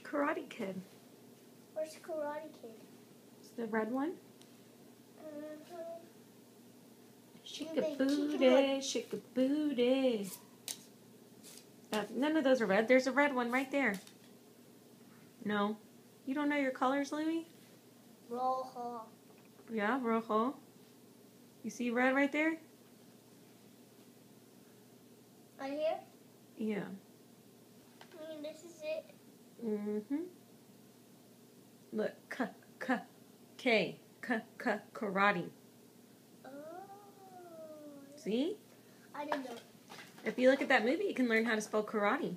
Karate Kid. Where's Karate Kid? It's the red one. Shake a They booty, keep shake a booty. None of those are red. There's a red one right there. No. You don't know your colors, Louie? Rojo. Yeah, rojo. You see red right there? Right here? Yeah. I mean, this is it. Mm-hmm. Look, karate. Oh. See? I didn't know. If you look at that movie, you can learn how to spell karate.